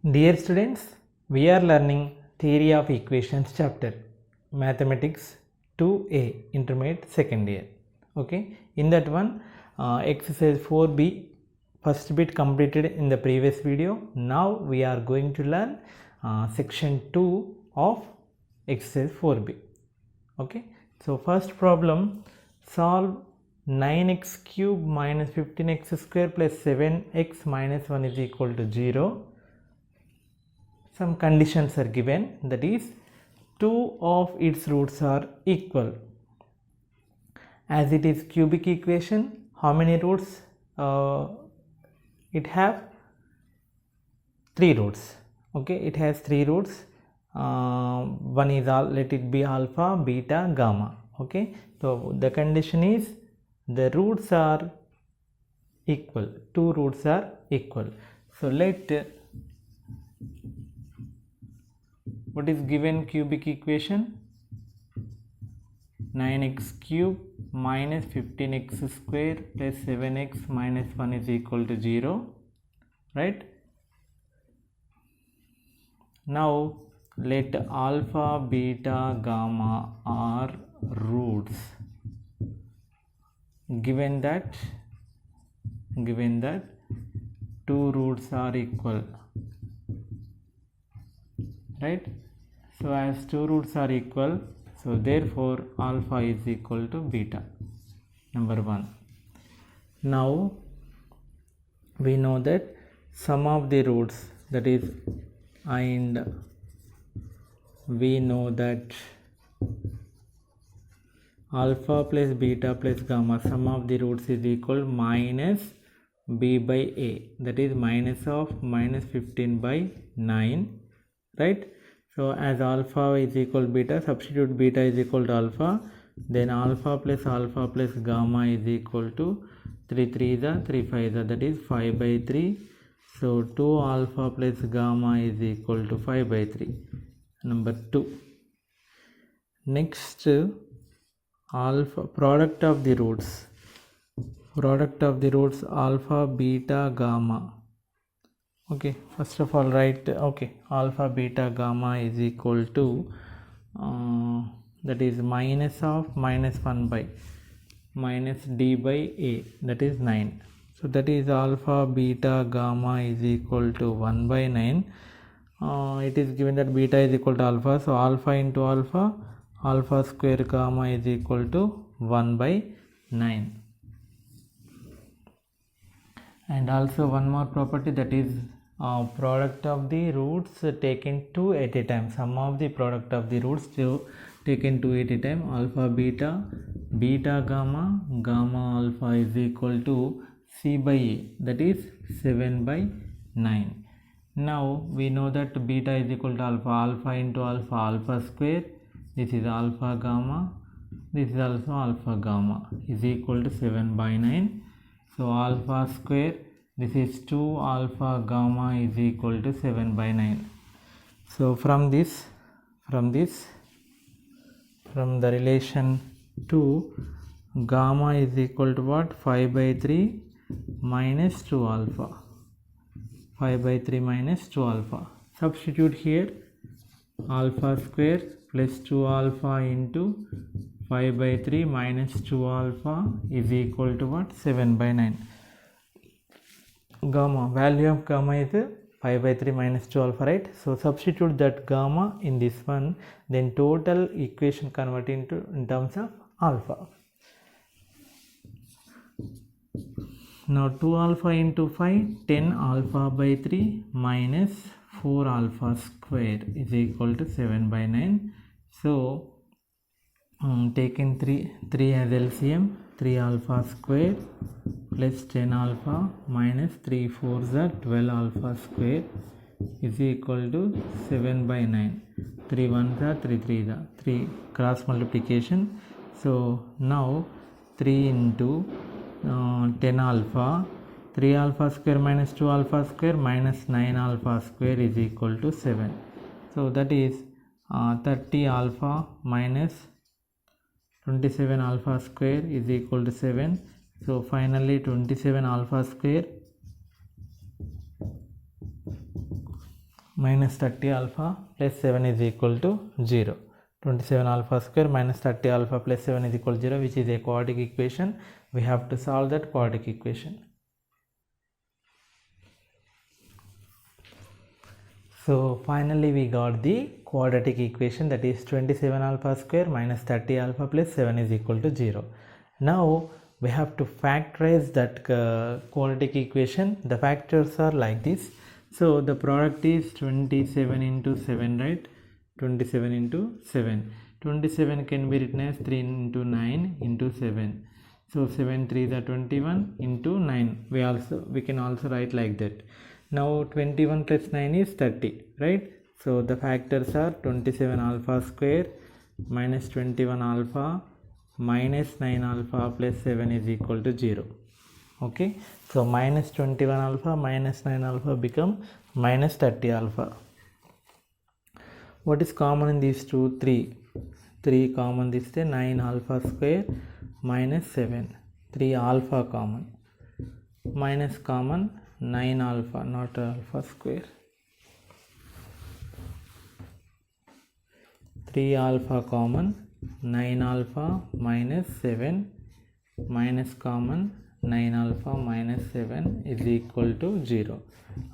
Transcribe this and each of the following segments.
Dear students, we are learning Theory of Equations chapter, Mathematics 2A, Intermediate second year. Okay, in that one, exercise 4B, first bit completed in the previous video. Now we are going to learn section 2 of exercise 4B. Okay, so first problem, solve 9x cube minus 15x square plus 7x minus 1 is equal to 0. Some conditions are given, that is 2 of its roots are equal. As it is cubic equation, how many roots it have? 3 roots. Okay, it has 3 roots. One is let it be alpha, beta, gamma. Okay, so the condition is the roots are equal. 2 roots are equal. So let what is given cubic equation? 9x cube minus 15x square plus 7x minus 1 is equal to 0, right? Now let alpha, beta, gamma are roots. Given that 2 roots are equal, right? So as 2 roots are equal, so therefore alpha is equal to beta, number 1. Now we know that sum of the roots, that is, and we know that alpha plus beta plus gamma, sum of the roots is equal minus b by a, that is minus of minus 15 by 9, right? So as alpha is equal to beta, substitute beta is equal to alpha, then alpha plus gamma is equal to 3 3 is 3 5 is, that is 5 by 3. So 2 alpha plus gamma is equal to 5 by 3, number 2. Next, alpha, product of the roots alpha, beta, gamma. Okay, first of all write, okay, alpha, beta, gamma is equal to that is minus of minus 1 by minus d by a, that is 9. So that is alpha, beta, gamma is equal to 1 by 9. It is given that beta is equal to alpha, so alpha into alpha square gamma is equal to 1 by 9. And also one more property, that is product of the roots taken 2 at a time. Sum of the product of the roots taken 2 at a time. Alpha, beta, beta, gamma, gamma alpha is equal to c by a, that is 7 by 9. Now we know that beta is equal to alpha into alpha square, this is alpha gamma, this is also alpha gamma, is equal to 7 by 9. So alpha square, this is 2 alpha gamma is equal to 7 by 9. So from the relation 2, gamma is equal to what? 5 by 3 minus 2 alpha. 5 by 3 minus 2 alpha. Substitute here alpha square plus 2 alpha into 5 by 3 minus 2 alpha is equal to what? 7 by 9. Gamma, value of gamma is 5 by 3 minus 2 alpha, right? So substitute that gamma in this one, then total equation convert into in terms of alpha. Now 2 alpha into 5, 10 alpha by 3 minus 4 alpha square is equal to 7 by 9. So taking 3 as LCM, 3 alpha square plus 10 alpha minus 3 4s are 12 alpha square is equal to 7 by 9. 3 1s are 3 3s are 3, cross multiplication. So now 3 into 10 alpha, 3 alpha square minus 2 alpha square minus 9 alpha square is equal to 7. So that is 30 alpha minus 27 alpha square is equal to 7. So finally 27 alpha square minus 30 alpha plus 7 is equal to 0. 27 alpha square minus 30 alpha plus 7 is equal to 0, which is a quadratic equation. We have to solve that quadratic equation. So finally we got the quadratic equation, that is 27 alpha square minus 30 alpha plus 7 is equal to 0. Now we have to factorize that quadratic equation. The factors are like this. So the product is 27 into 7, right? 27 into 7. 27 can be written as 3 into 9 into 7. So 7 3s are 21 into 9. We can also write like that. Now 21 plus 9 is 30, right? So the factors are 27 alpha square minus 21 alpha minus 9 alpha plus 7 is equal to 0. Okay, so minus 21 alpha minus 9 alpha become minus 30 alpha. What is common in these two? 3 common. This is 9 alpha square minus 7. 3 alpha common. Minus common 9 alpha, not alpha square. 3 alpha common, 9 alpha minus 7 minus common 9 alpha minus 7 is equal to 0.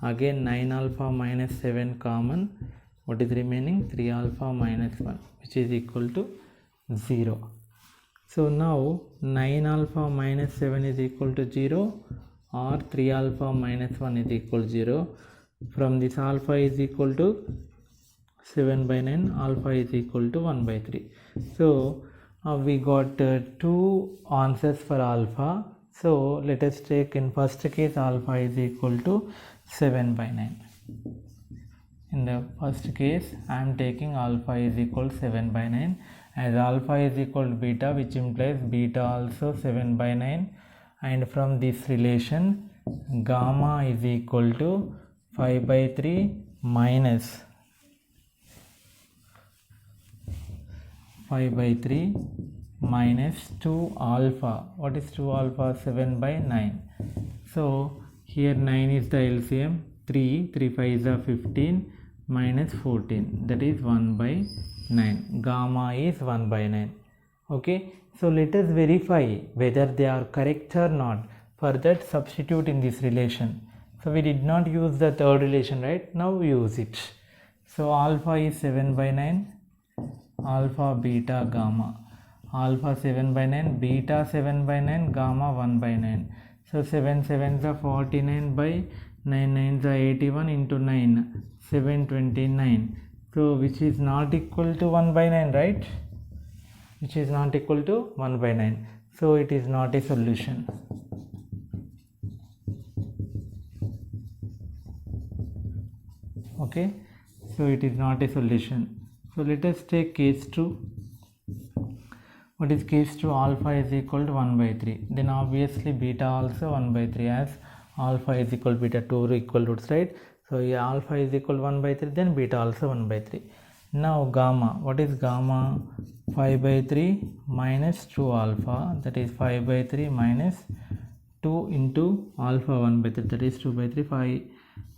Again 9 alpha minus 7 common. What is remaining? 3 alpha minus 1, which is equal to 0. So now 9 alpha minus 7 is equal to 0, or 3 alpha minus 1 is equal to 0. From this alpha is equal to 7 by 9, alpha is equal to 1 by 3. So we got two answers for alpha. So let us take in first case alpha is equal to 7 by 9. In the first case I am taking alpha is equal to 7 by 9, as alpha is equal to beta, which implies beta also 7 by 9, and from this relation gamma is equal to 5 by 3 minus 5 by 3 minus 2 alpha. What is 2 alpha? 7 by 9. So here 9 is the LCM. 3 5s are 15 minus 14, that is 1 by 9. Gamma is 1 by 9. Okay, so let us verify whether they are correct or not. For that, substitute in this relation. So we did not use the third relation, right? Now we use it. So alpha is 7 by 9, alpha beta gamma. Alpha 7 by 9, beta 7 by 9, gamma 1 by 9. So 7 7s are 49 by 9 9s are 81 into 9, 729. So which is not equal to 1 by 9, right? Which is not equal to 1 by 9. So it is not a solution. Okay, so it is not a solution. So let us take case 2. What is case 2? Alpha is equal to 1 by 3. Then obviously beta also 1 by 3, as alpha is equal to beta, 2 equal roots, right? So yeah, alpha is equal to 1 by 3, then beta also 1 by 3. Now gamma, what is gamma? 5 by 3 minus 2 alpha, that is 5 by 3 minus 2 into alpha 1 by 3, that is 2 by 3, 5,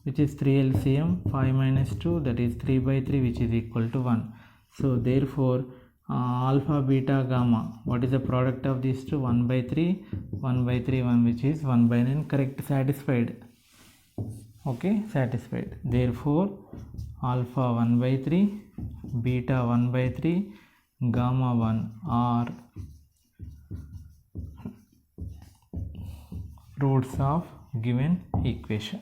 which is 3 LCM. 5 minus 2, that is 3 by 3, which is equal to 1. So therefore alpha beta gamma, what is the product of these two? 1 by 3 1 by 3 1, which is 1 by 9. Correct, satisfied. Okay, satisfied. Therefore alpha 1 by 3, beta 1 by 3, gamma 1 are roots of given equation.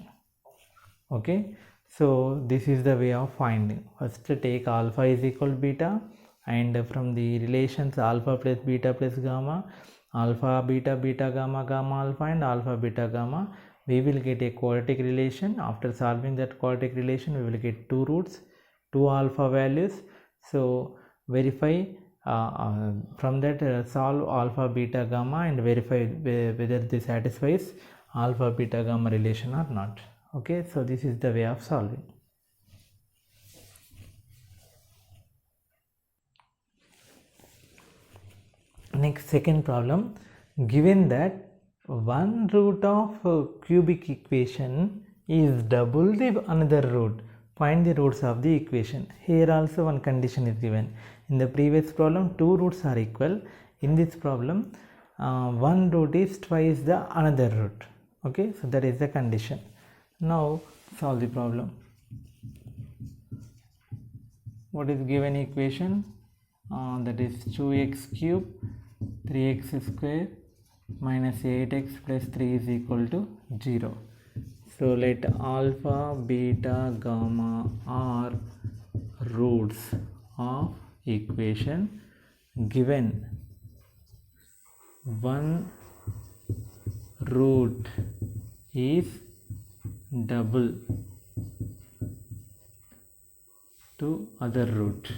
Okay, so this is the way of finding. First take alpha is equal to beta, and from the relations alpha plus beta plus gamma, alpha beta beta gamma gamma alpha, and alpha beta gamma, we will get a quadratic relation. After solving that quadratic relation, we will get two roots, two alpha values. So verify from that solve alpha beta gamma and verify whether this satisfies alpha beta gamma relation or not. Okay, so this is the way of solving. Next, second problem. Given that one root of cubic equation is double the another root, Find the roots of the equation. Here also one condition is given. In the previous problem, two roots are equal. In this problem, one root is twice the another root. Okay, so that is the condition. Now solve the problem. What is given equation? That is 2x cube 3x square minus 8x plus 3 is equal to 0. So let alpha, beta, gamma are roots of equation given one root is double to other root.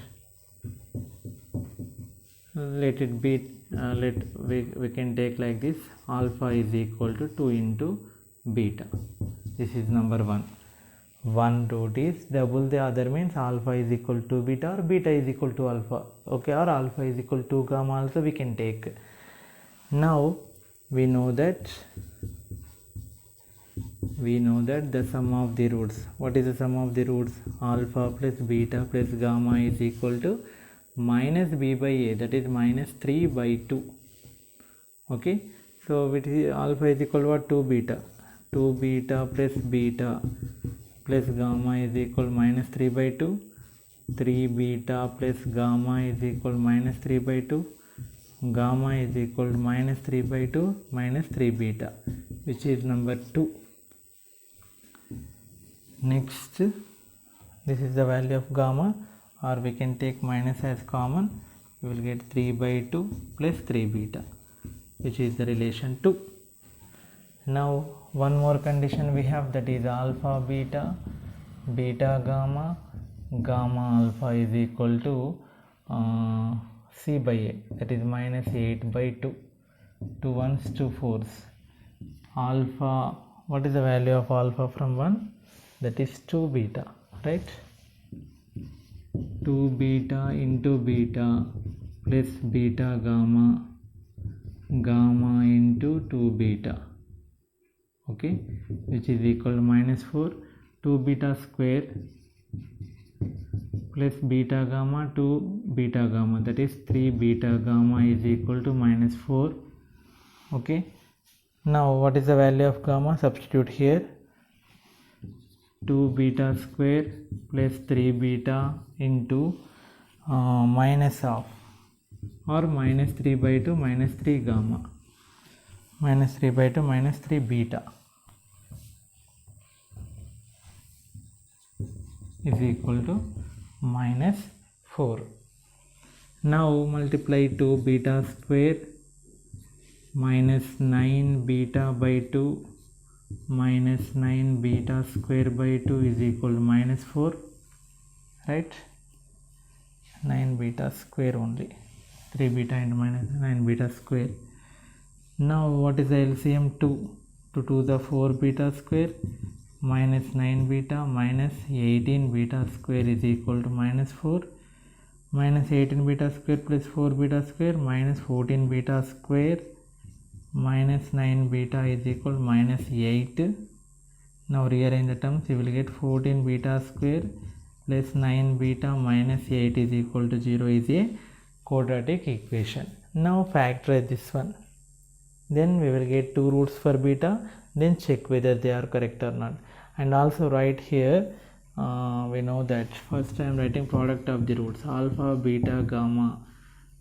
Let it be we can take like this: alpha is equal to 2 into beta. This is number 1. One root is double the other, means alpha is equal to beta or beta is equal to alpha. Okay, or alpha is equal to gamma also we can take. Now we know that the sum of the roots. What is the sum of the roots? Alpha plus beta plus gamma is equal to minus b by a, that is minus 3 by 2. Okay, so which is alpha is equal to what? 2 beta. 2 beta plus gamma is equal minus 3 by 2. 3 beta plus gamma is equal minus 3 by 2. Gamma is equal to minus 3 by 2 minus 3 beta, which is number 2. Next, this is the value of gamma, or we can take minus as common. We will get 3 by 2 plus 3 beta, which is the relation 2. Now one more condition we have, that is alpha beta, beta gamma, gamma alpha is equal to c by a, that is minus 8 by 2. 2 ones, 2 fours. Alpha, what is the value of alpha from 1? That is 2 beta, right? 2 beta into beta plus beta gamma, gamma into 2 beta, okay, which is equal to minus 4. 2 beta square plus beta gamma, 2 beta gamma, that is 3 beta gamma is equal to minus 4. Okay, now what is the value of gamma? Substitute here. 2 beta square plus 3 beta into minus of, or minus 3 by 2 minus 3 gamma, minus 3 by 2 minus 3 beta is equal to minus 4. Now multiply 2 beta square minus 9 beta by 2 minus 9 beta square by 2 is equal to minus 4, right? 9 beta square only, 3 beta into minus 9 beta square. Now what is the LCM? 2 to the 4 beta square minus 9 beta minus 18 beta square is equal to minus 4. Minus 18 beta square plus 4 beta square minus 14 beta square minus 9 beta is equal to minus 8. Now rearrange the terms. You will get 14 beta square plus 9 beta minus 8 is equal to 0 is a quadratic equation. Now factorize this one. Then we will get 2 roots for beta. Then check whether they are correct or not. And also write here, we know that first I am writing product of the roots. Alpha, beta, gamma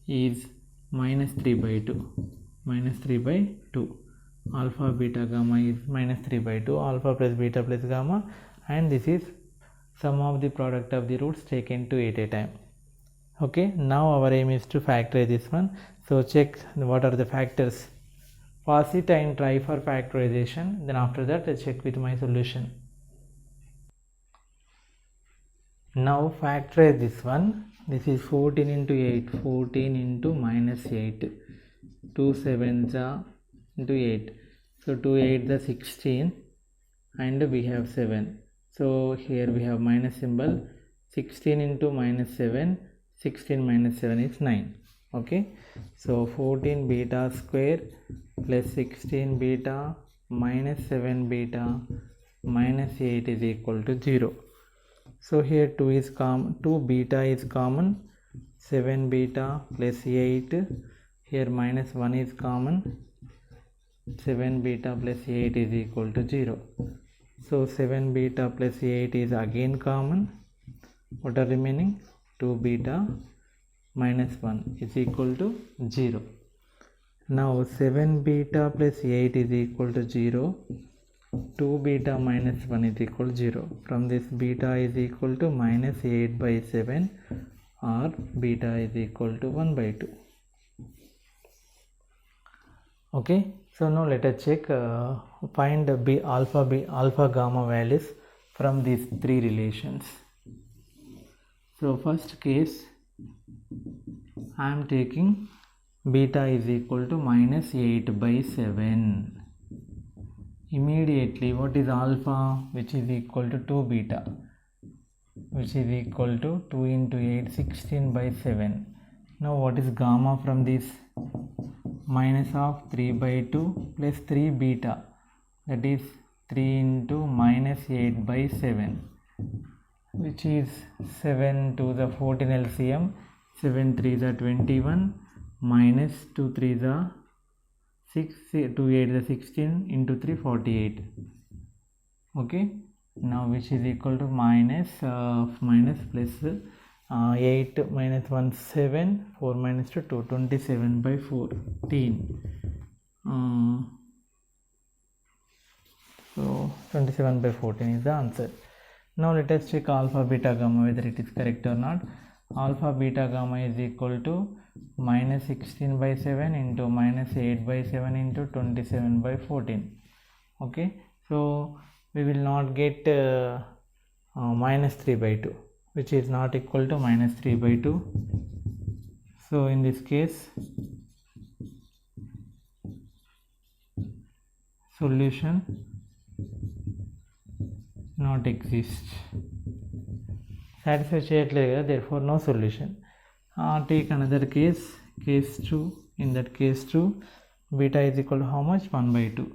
is minus 3 by 2. Minus 3 by 2. Alpha, beta, gamma is minus 3 by 2. Alpha plus beta plus gamma. And this is sum of the product of the roots taken to at a time. Okay, now our aim is to factorize this one. So check what are the factors. Pause it and try for factorization. Then after that I check with my solution. Now factorize this one. This is 14 into 8. 14 into minus 8. 2 7s are into 8. So 2 8 the 16 and we have 7. So here we have minus symbol. 16 into minus 7. 16 minus 7 is 9. Okay. So 14 beta square plus 16 beta minus 7 beta minus 8 is equal to 0. So here 2 is common, 2 beta is common, 7 beta plus 8, here minus 1 is common, 7 beta plus 8 is equal to 0. So 7 beta plus 8 is again common. What are remaining? 2 beta minus 1 is equal to 0. Now 7 beta plus 8 is equal to 0. 2 beta minus 1 is equal to 0. From this, beta is equal to minus 8 by 7 or beta is equal to 1 by 2. Okay, so now let us check, find alpha gamma values from these three relations. So first case, I am taking beta is equal to minus 8 by 7. Immediately, what is alpha, which is equal to 2 beta, which is equal to 2 into 8, 16 by 7. Now what is gamma from this? Minus of 3 by 2 plus 3 beta, that is 3 into minus 8 by 7, which is 7 to the 14 LCM, 7 3 the 21, minus 2 3 the 6, 2 8 the 16, into 3 48. Okay, now which is equal to minus plus 8 minus 1 7, 4 minus 2 2, 27 by 14. So 27 by 14 is the answer. Now let us check alpha beta gamma whether it is correct or not. Alpha beta gamma is equal to minus 16 by 7 into minus 8 by 7 into 27 by 14. Okay, so we will not get minus 3 by 2, which is not equal to minus 3 by 2. So in this case, solution not exist. Satisfy చేయట్లేదు కదా, therefore no solution. Take another case, case 2. In that case 2, beta is equal to how much? 1 by 2.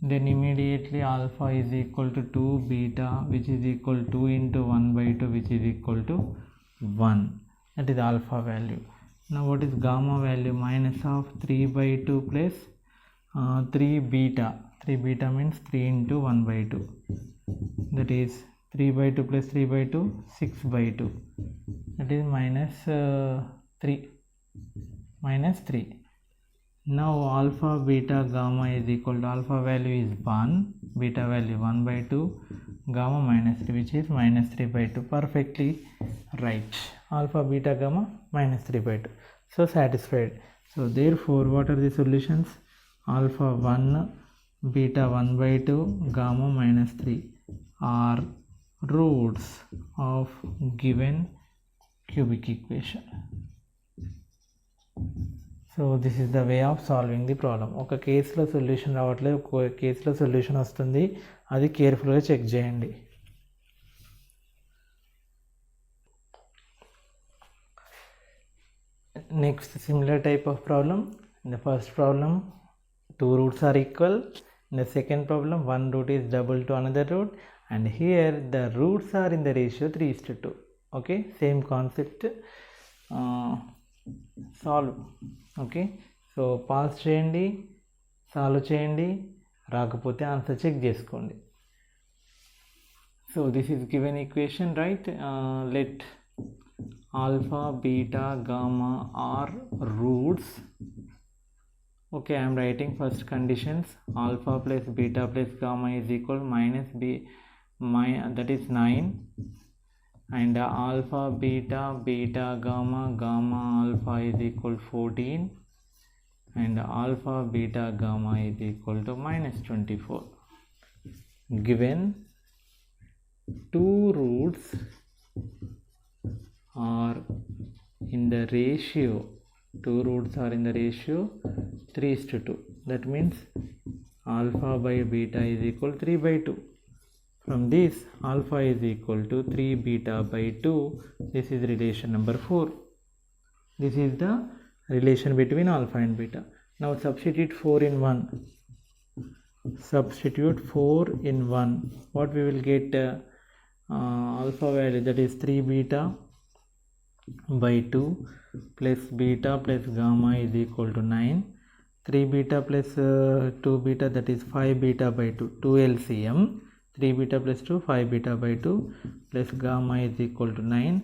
Then immediately alpha is equal to 2 beta, which is equal to 2 into 1 by 2, which is equal to 1. That is alpha value. Now what is gamma value? Minus of 3 by 2 plus 3 beta. 3 beta means 3 into 1 by 2. That is 3 by 2 plus 3 by 2, 6 by 2. That is minus 3. Minus 3. Now alpha beta gamma is equal to, alpha value is 1, beta value 1 by 2, gamma minus 3, which is minus 3 by 2. Perfectly right. Alpha beta gamma minus 3 by 2. So satisfied. So therefore what are the solutions? Alpha 1, beta 1 by 2, gamma minus 3 are roots of given cubic equation. So this is the way of solving the problem. ఒక కేసులో solution రావట్లేదు, ఒక కేసులో solution వస్తుంది, అది కేర్ఫుల్గా check చేయండి. Next similar type of problem. In the first problem, 2 roots are equal. In the second problem, one root is double to another root, and here the roots are in the ratio 3:2. Okay, same concept. Solve. Okay, so pass చేయండి, solve చేయండి, రాకపోతే answer చెక్ చేసుకోండి. So this is given equation, right? Let alpha beta gamma are roots. Okay, I'm writing first conditions. Alpha plus beta plus gamma is equal minus that is 9, and alpha beta beta gamma gamma alpha is equal 14, and alpha beta gamma is equal to minus 24. Given 2 roots are in the ratio, 2 roots are in the ratio 3:2. That means alpha by beta is equal 3 by 2. From this, alpha is equal to 3 beta by 2. This is relation number 4. This is the relation between alpha and beta. Now substitute 4 in 1. Substitute 4 in 1. What we will get? alpha value, that is 3 beta by 2 plus beta plus gamma is equal to 9. 3 beta plus 2 beta, that is 5 beta by 2, 2 LCM, 3 beta plus 2, 5 beta by 2 plus gamma is equal to 9.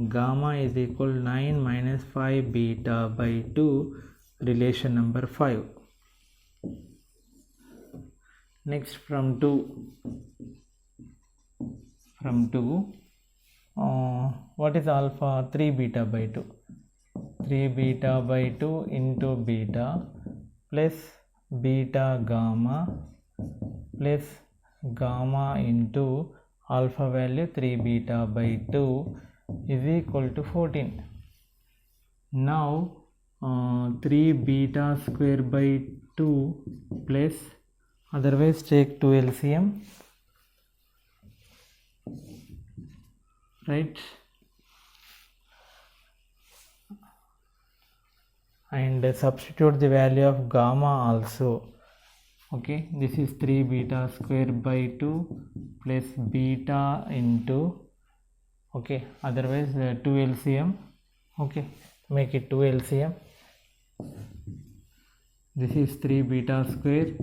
Gamma is equal to 9 minus 5 beta by 2, relation number 5. Next from 2, what is alpha? 3 beta by 2. 3 beta by 2 into beta plus beta gamma plus gamma into alpha value 3 beta by 2 is equal to 14. Now 3 beta square by 2 plus, otherwise take 2 LCM, right, and substitute the value of gamma also. Okay, this is 3 beta square by 2 plus beta into, okay, otherwise 2 LCM, okay, make it 2 LCM. This is 3 beta square,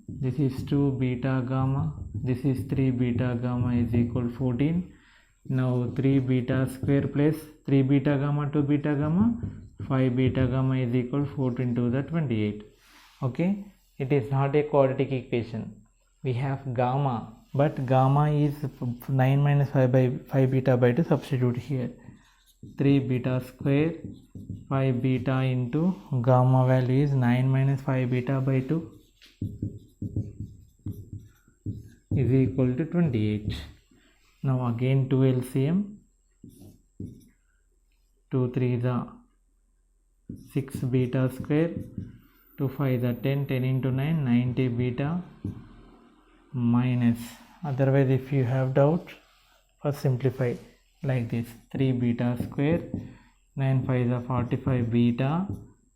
this is 2 beta gamma, this is 3 beta gamma is equal 14. Now 3 beta square plus 3 beta gamma, 2 beta gamma, 5 beta gamma is equal 14 to the 28. Okay, it is not a quadratic equation. We have gamma, but gamma is 9 minus 5 by 5 beta by 2, substitute here. 3 beta square 5 beta into gamma value is 9 minus 5 beta by 2 is equal to 28. Now again 2 LCM, 2 3 is 6 beta square, 2 5 is 10, 10 into 9, 90 beta minus, otherwise if you have doubt, first simplify like this, 3 beta square, 9 5 is 45 beta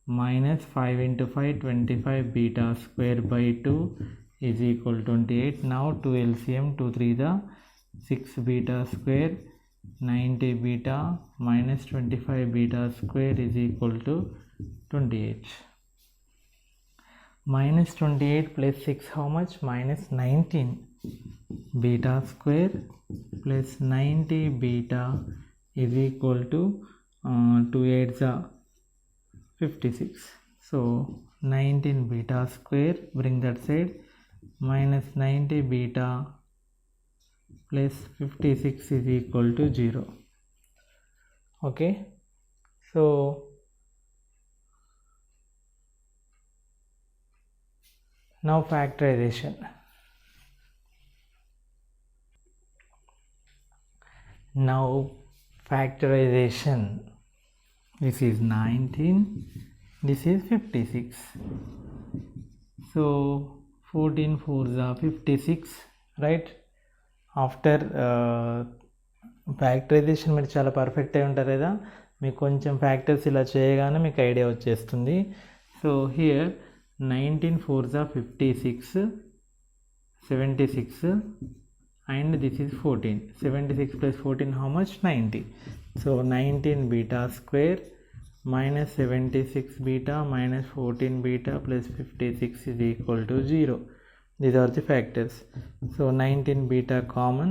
minus 5 into 5, 25 beta square by 2 is equal to 28. Now 2 LCM, 2 3 is 6 beta square, 90 beta minus 25 beta square is equal to 28. Minus 28 plus 6, how much? Minus 19 beta square plus 90 beta is equal to 2 8s 56. So 19 beta square, bring that side, minus 90 beta plus 56 is equal to 0. Okay, so now factorization. This is 19, this is 56. So 14 4s are 56, right? After factorisation మీరు చాలా perfect అయి ఉంటారు కదా, మీకు కొంచెం factors ఇలా చేయగానే మీకు ఐడియా వచ్చేస్తుంది. So here 19 4s are 56, 76 and this is 14. 76 plus 14 how much? 90. So 19 beta square minus 76 beta minus 14 beta plus 56 is equal to 0. These are the factors. So 19 beta common,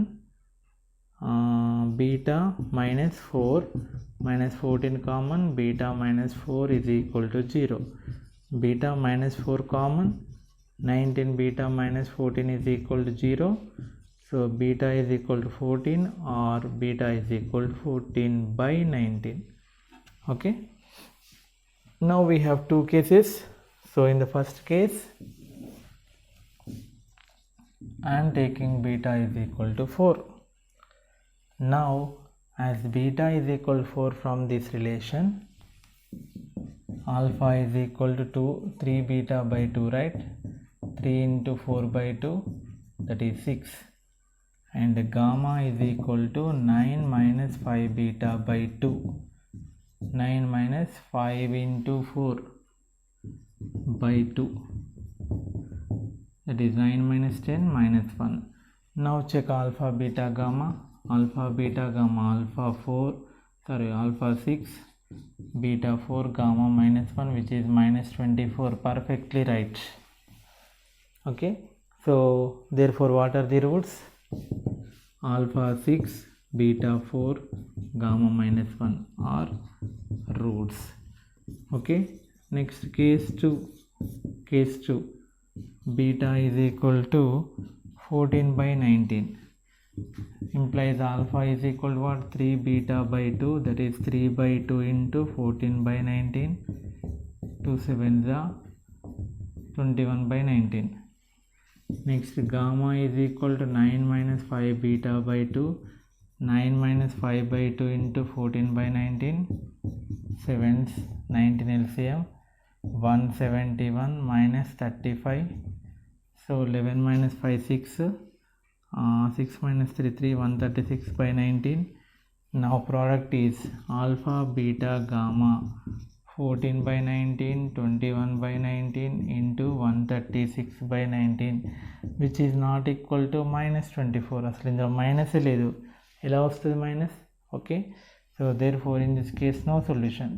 beta minus 4 minus 14 common, beta minus 4 is equal to 0. Beta minus 4 common, 19 beta minus 14 is equal to 0. So beta is equal to 14 or beta is equal to 14 by 19. Okay, now we have two cases. So in the first case, I am taking beta is equal to 4. Now as beta is equal to 4 from this relation, alpha is equal to 3 beta by 2, right? 3 into 4 by 2, that is 6, and gamma is equal to 9 minus 5 beta by 2. 9 minus 5 into 4 by 2, that is 9 minus 10 minus 1. Now check alpha beta gamma. alpha beta gamma alpha 6 beta 4 gamma minus 1, which is minus 24. Perfectly right. Okay, so therefore what are the roots? Alpha 6 beta 4 gamma minus 1 are roots. Okay, next case 2. Beta is equal to 14 by 19, implies alpha is equal to what? 3 beta by 2, that is 3 by 2 into 14 by 19, 2 7s are 21 by 19. Next, gamma is equal to 9 minus 5 beta by 2, 9 minus 5 by 2 into 14 by 19, 7s, 19 LCM, 171 minus 35, so 11 minus 5 6, 6 minus 3 3, 136 by 19. Now product is alpha beta gamma 14 by 19, 21 by 19 into 136 by 19, which is not equal to minus 24. అసలు ఇందులో minus లేదు, ఎలా వస్తుంది minus? Okay, so there four in this case no solution.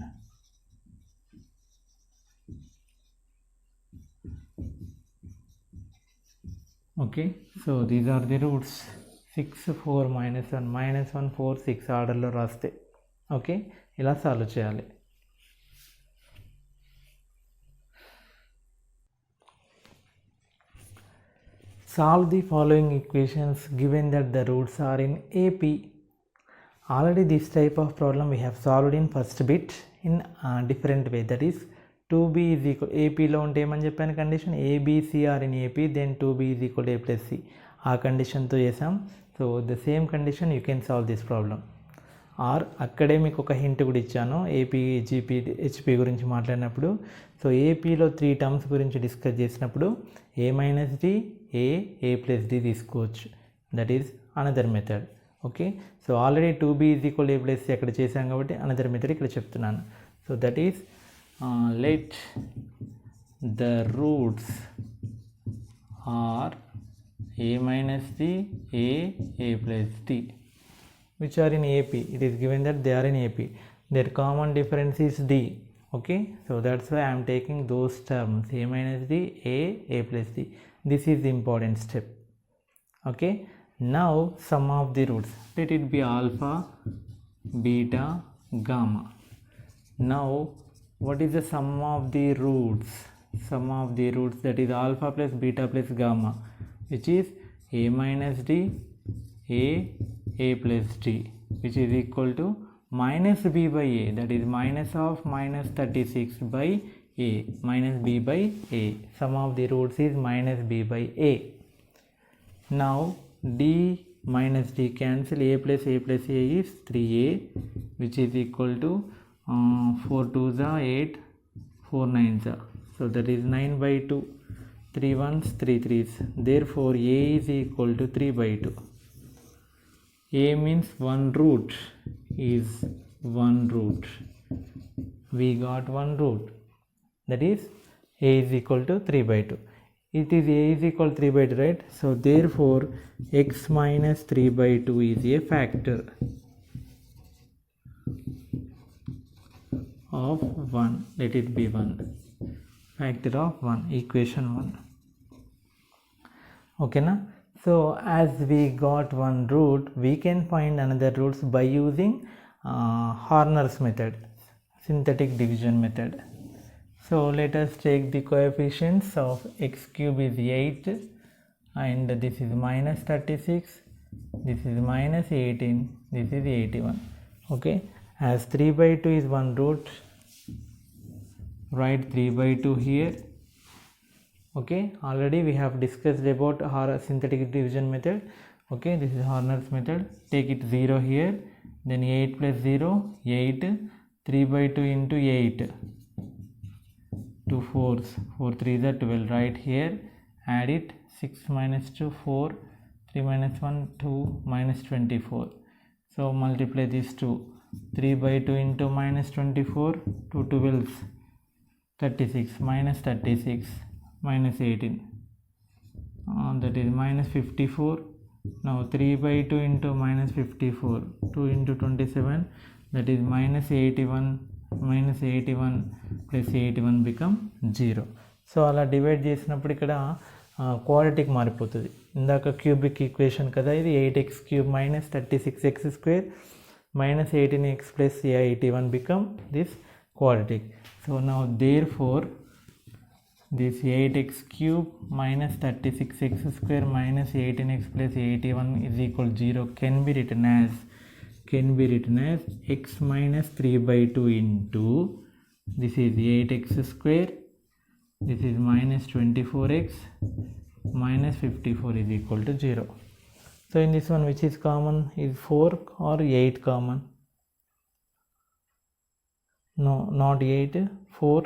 Okay, so these are the roots. 6 4 minus 1 4 6 ఆర్డర్లో రాస్తే okay, ఇలా solve చేయాలి. Solve the following equations given that the roots are in AP. Already this type of problem we have solved in first bit in a different way, that is 2b is equal APలో ఉంటే ఏమని చెప్పాను condition, ABC are in AP, then 2b is equal to A plus C, ఆ కండిషన్తో చేసాం. So the same condition you can solve this problem. Or అక్కడే మీకు ఒక hint కూడా ఇచ్చాను ఏపీ జీపీ హెచ్పి గురించి మాట్లాడినప్పుడు. సో ఏపీలో 3 టర్మ్స్ గురించి డిస్కస్ చేసినప్పుడు a minus d a plus d తీసుకోవచ్చు, that is another method. Okay, so already 2b is equal a plus c అక్కడ చేసాం కాబట్టి అనదర్ మెథడ్ ఇక్కడ చెప్తున్నాను. So that is let the roots are a minus d, a plus d, which are in AP. It is given that they are in AP. Their common difference is d. Okay, so that's why I am taking those terms, a minus d, a plus d. This is the important step. Okay, now sum of the roots. Let it be alpha, beta, gamma. Now what is the sum of the roots? Sum of the roots, that is alpha plus beta plus gamma, which is a minus d, a plus d, which is equal to minus b by a, that is minus of minus 36 by a, minus b by a. Sum of the roots is minus b by a. Now d minus d cancel, a plus a is 3a, which is equal to 4 2s are 8, 4 9s are, so that is 9 by 2, 3 1s 3 3s, therefore a is equal to 3 by 2. A means one root is one root. We got one root, that is a is equal to 3 by 2. It is a is equal to 3 by 2, right? So therefore x minus 3 by 2 is a factor of 1. Let it be 1. Factor of 1, equation 1. Okay na? So as we got one root, we can find another roots by using Horner's method, synthetic division method. So let us take the coefficients of x cube is 8 and this is minus 36, this is minus 18, this is 81. Okay, as 3 by 2 is one root, write 3 by 2 here. Okay, already we have discussed about synthetic division method. Okay, this is Horner's method. Take it 0 here, then 8 plus 0 8, 3 by 2 into 8, 2 4s, 4 3s are 12, right here, add it, 6 minus 2 4, 3 minus 1 2, minus 24. So multiply these two, 3 by 2 into minus 24, 2 12s, 36 minus 36 minus 18, that is minus 54, Now 3 by 2 into minus 54, 2 into 27, that is minus 81 plus 81 become 0. So అలా divide చేసినప్పుడు ఇక్కడ quadratic మారిపోతుంది. ఇందాక cubic equation కదా ఇది, 8x³ minus 36x² minus 18x plus 81 become this quadratic. So now therefore this 8x³ minus 36x² minus 18x plus 81 is equal to 0 can be written as x minus 3 by 2 into this is 8x², this is minus 24x minus 54 is equal to 0. So in this one which is common, is 4 or 8 common? No, not 8, 4.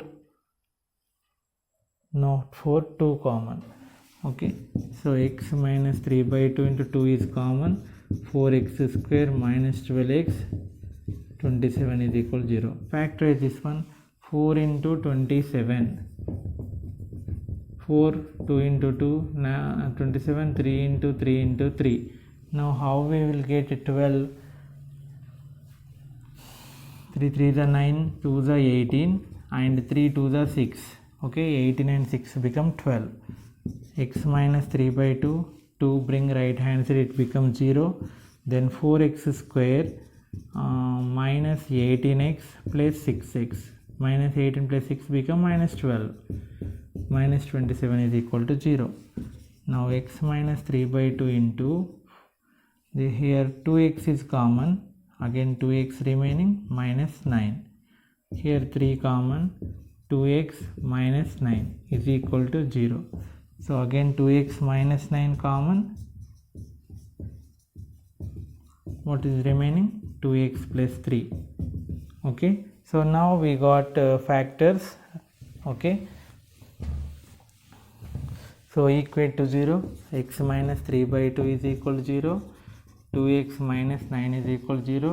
No, 4, 2 common. Okay, so x minus 3 by 2 into 2 is common. 4x² minus 12x 27 is equal to 0. Factorize this one. 4 into 27, 4, 2 into 2, 27, 3 into 3 into 3. Now how we will get 12? 3 3s are 9, 2s are 18 and 3 2s are 6. Okay, 18 and 6 become 12. X minus 3 by 2, 2 bring right hand side, it becomes 0. Then 4x² minus 18x plus 6x. Minus 18 plus 6 become minus 12. Minus 27 is equal to 0. Now x minus 3 by 2 into here 2x is common, again 2x remaining minus 9. Here 3 common, 2x minus 9 is equal to 0. So again 2x minus 9 common. What is remaining? 2x plus 3. Okay, so now we got factors. Okay, so equate to 0. X minus 3 by 2 is equal to 0. 2x minus 9 is equal to 0.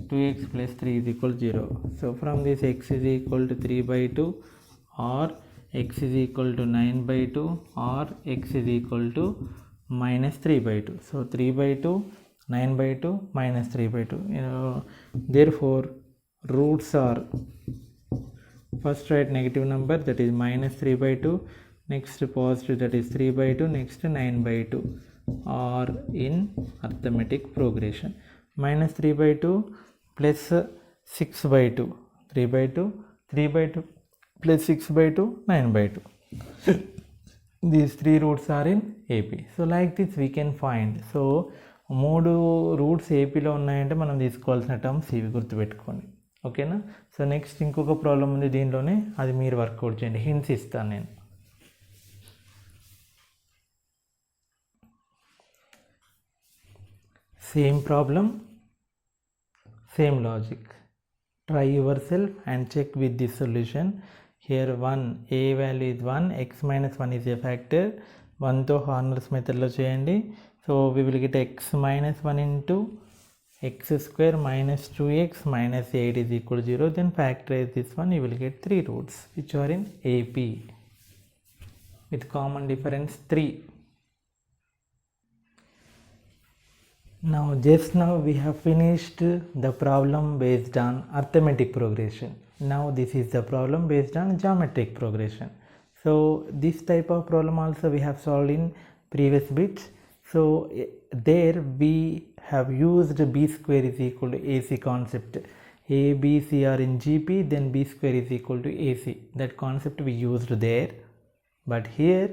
2x plus 3 is equal to 0. So from this x is equal to 3 by 2 or x is equal to 9 by 2 or x is equal to minus 3 by 2. So 3 by 2, 9 by 2, minus 3 by 2. Therefore roots are, first write negative number, that is minus 3 by 2, next positive, that is 3 by 2, next 9 by 2 are in arithmetic progression. Minus 3 by 2 plus 6 by 2, 3 by 2, 3 by 2 plus 6 by 2, 9 by 2. These three roots are in AP. So like this we can find. So 3 roots ఏపీలో ఉన్నాయంటే మనం తీసుకోవాల్సిన terms ఇవి గుర్తుపెట్టుకోండి. ఓకేనా? So next ఇంకొక problem ఉంది దీనిలోనే, అది మీరు వర్కౌట్ చేయండి, హింట్స్ ఇస్తాను నేను. Same problem, same logic. Try yourself and check with this solution. Here 1, a value is 1, x minus 1 is a factor. 1తో Horner's మెథడ్లో చేయండి. So we will get x minus 1 into x² minus 2x minus 8 is equal to 0. Then factorize this one, you will get 3 roots which are in AP with common difference 3. Now just now we have finished the problem based on arithmetic progression. Now this is the problem based on geometric progression. So this type of problem also we have solved in previous bits. So there we have used b square is equal to ac concept. A, b, c are in GP, then b square is equal to ac. That concept we used there. But here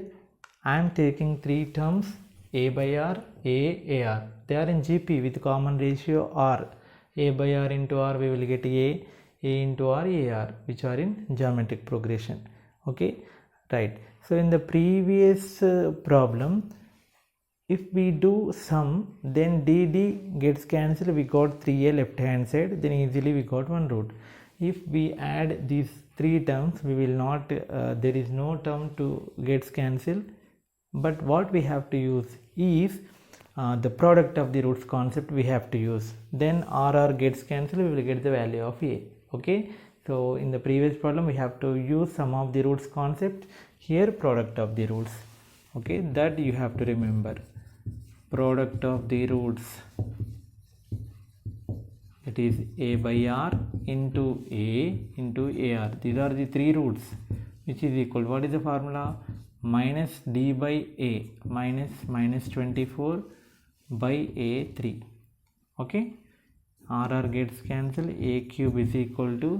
I am taking 3 terms, a by r, a, ar. They are in GP with common ratio r. A by r into r we will get a into r, ar, which are in geometric progression. Okay, right. So in the previous problem, if we do sum, then dd gets cancelled, we got 3a left hand side, then easily we got 1 root. If we add these 3 terms, we will not, there is no term to gets cancelled, but what we have to use is the product of the roots concept we have to use. Then rr gets cancelled, we will get the value of a. Okay, so in the previous problem we have to use sum of the roots concept, here product of the roots. Okay, that you have to remember. product of the roots, it is a by r into a into ar. These are the three roots, which is equal, what is the formula? Minus d by a minus 24 by a3. Okay, r gets cancelled, a cube is equal to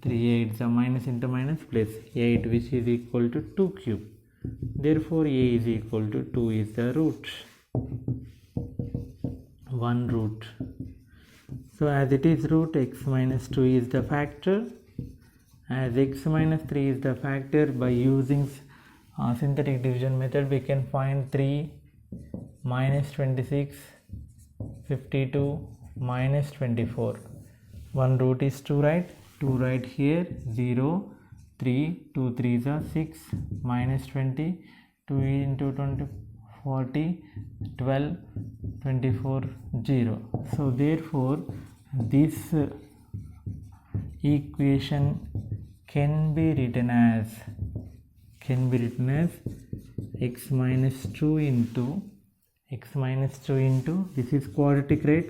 3, 8 the minus into minus plus 8, which is equal to 2 cube. Therefore a is equal to 2 is the root, one root. So as it is root, x minus 2 is the factor. As x minus 3 is the factor, by using synthetic division method, we can find 3 minus 26, 52 minus 24. One root is 2, right? 2 right here, 0, 3, 2 3s are 6, minus 20, 2 into 20, 40, 12, 24, 0. So therefore this equation can be written as x minus 2 into this is quadratic, right?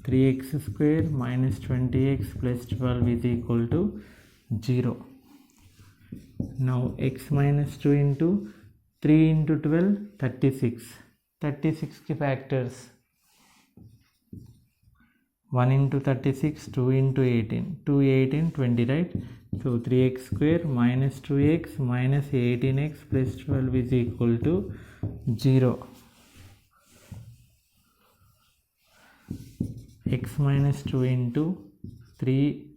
3x square minus 20x plus 12 is equal to 0. Now x minus 2 into 3 into 12, 36. 36 की factors, 1 into 36, 2 into 18, 2, 18, 20, right? So 3x square minus 2x minus 18x plus 12 is equal to 0. X minus 2 into 3,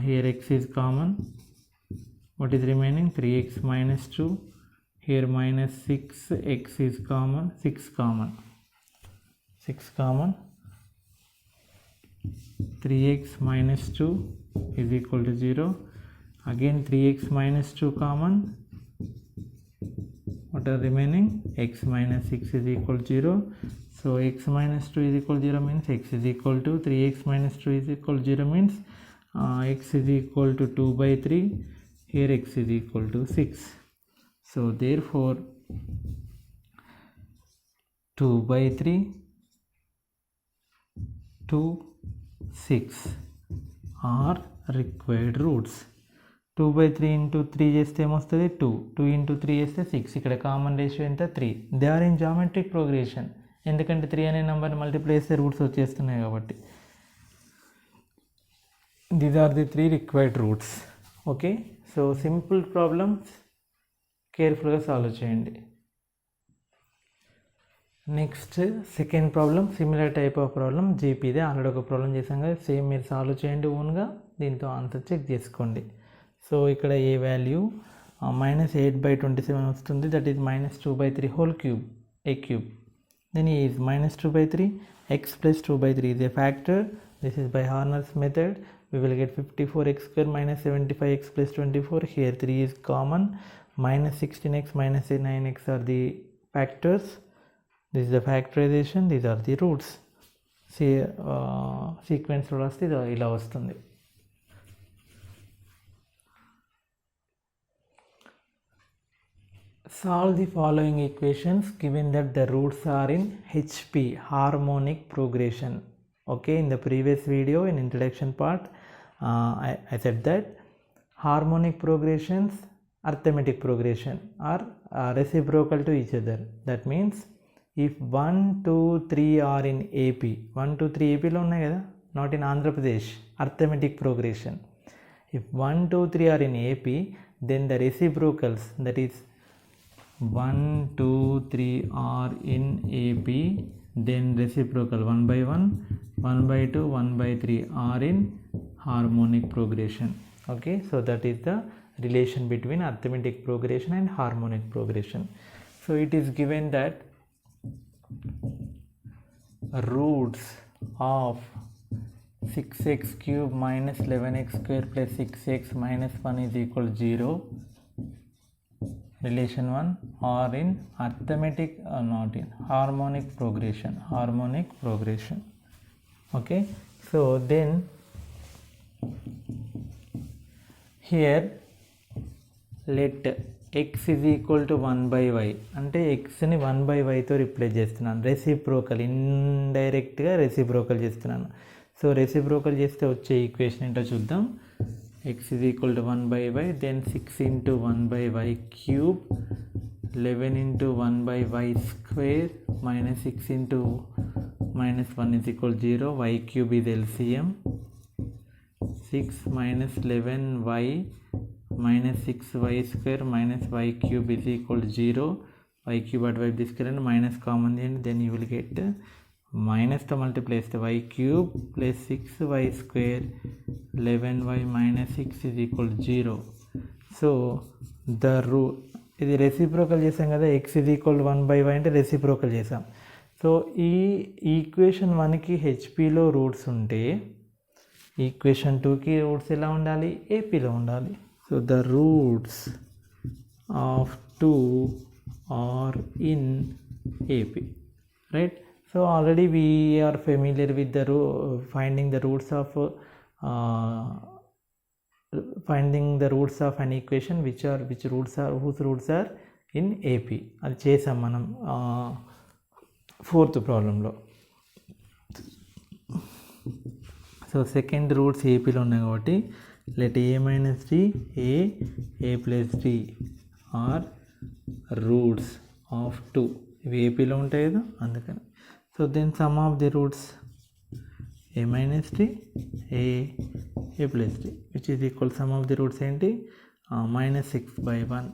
here x is common. What is remaining? 3x minus 2. Here minus 6, x is common, 6 common. 3x minus 2 is equal to 0. Again 3x minus 2 common. What are remaining? X minus 6 is equal to 0. So x minus 2 is equal to 0 means x is equal to 3x minus 2 is equal to 0 means x is equal to 2 by 3. Here x is equal to 6. So therefore 2 by 3, 2, 6 are required roots. 2 by 3 into 3 చేస్తే ఏమొస్తుంది? 2. 2 into 3 చేస్తే 6. ఇక్కడ common ratio ఎంత? 3. They are in geometric progression. ఎందుకంటే 3 అనే నెంబర్ని multiply చేస్తే roots వచ్చేస్తున్నాయి కాబట్టి. These are the 3 required roots. Okay, so simple problems కేర్ఫుల్గా సాల్వ్ చేయండి. Next second problem, similar type of problem, జీపీదే. ఆల్రెడీ ఒక ప్రాబ్లం చేసాం కదా, సేమ్ మీరు సాల్వ్ చేయండి ఓన్గా, దీంతో ఆన్సర్ చెక్ చేసుకోండి. సో ఇక్కడ ఏ వాల్యూ -8/27 వస్తుంది, that is -2/3 whole cube, A cube. Then a is -2/3, x plus 2/3 is a factor. This is by Horner's method. We will get 54x square minus 75x plus 24. Here 3 is common. -16x minus 9x are the factors. This is the factorization. These are the roots. See, sequence లో రాస్తే ఇలా వస్తుంది. Solve the following equations given that the roots are in HP, harmonic progression. Okay, in the previous video, in introduction part, I said that harmonic progressions, arithmetic progression are reciprocal to each other. That means if 1, 2, 3 are in AP, 1, 2, 3 AP lo unnai kada, not in Andhra Pradesh, arithmetic progression. If 1, 2, 3 are in AP, then the reciprocals, that is 1, 2, 3 are in AP, then reciprocal 1/1, 1/2, 1/3 are in harmonic progression. Okay, so that is the relation between arithmetic progression and harmonic progression. So it is given that roots of 6x cube minus 11x square plus 6x minus 1 is equal to 0. Relation 1 are in arithmetic or not in harmonic progression. Okay, so then here let x is equal to 1 by y అంటే xని 1 by yతో replace చేస్తున్నాను. Reciprocal, ఇండైరెక్ట్గా reciprocal చేస్తున్నాను. So reciprocal చేస్తే వచ్చే equation ఏంటో చూద్దాం. x is equal to 1 by y, then 6 into 1 by y cube, 11 into 1 by y square, minus 6 into minus 1 is equal to 0, y cube is LCM, 6 minus 11y minus 6y square minus y cube is equal to 0, y cube అటువైపు తీసుకెళ్ళండి, minus common చేయండి, then you will get మైనస్తో multiply చేస్తే y cube plus 6y square 11y minus 6 is equal to 0. So the ఇది reciprocal చేసాం కదా, x is equal to 1 by y అంటే reciprocal చేసాం. సో ఈ ఈక్వేషన్ 1కి హెచ్పిలో రూట్స్ ఉంటే ఈక్వేషన్ 2కి రూట్స్ ఎలా ఉండాలి, ఏపీలో ఉండాలి. So the roots of 2 are in AP, right? So already we are familiar with the finding the roots of an equation whose roots are in AP. అది చేసాం మనం 4th ప్రాబ్లంలో. సో సెకండ్ రూట్స్ ఏపీలో ఉన్నాయి కాబట్టి let a minus d a plus d are roots of 2. ఇవి ఏపీలో ఉంటాయి కదా, అందుకని. So then sum of the roots a minus d a plus d which is equal, sum of the roots ఏంటి, minus 6 by 1.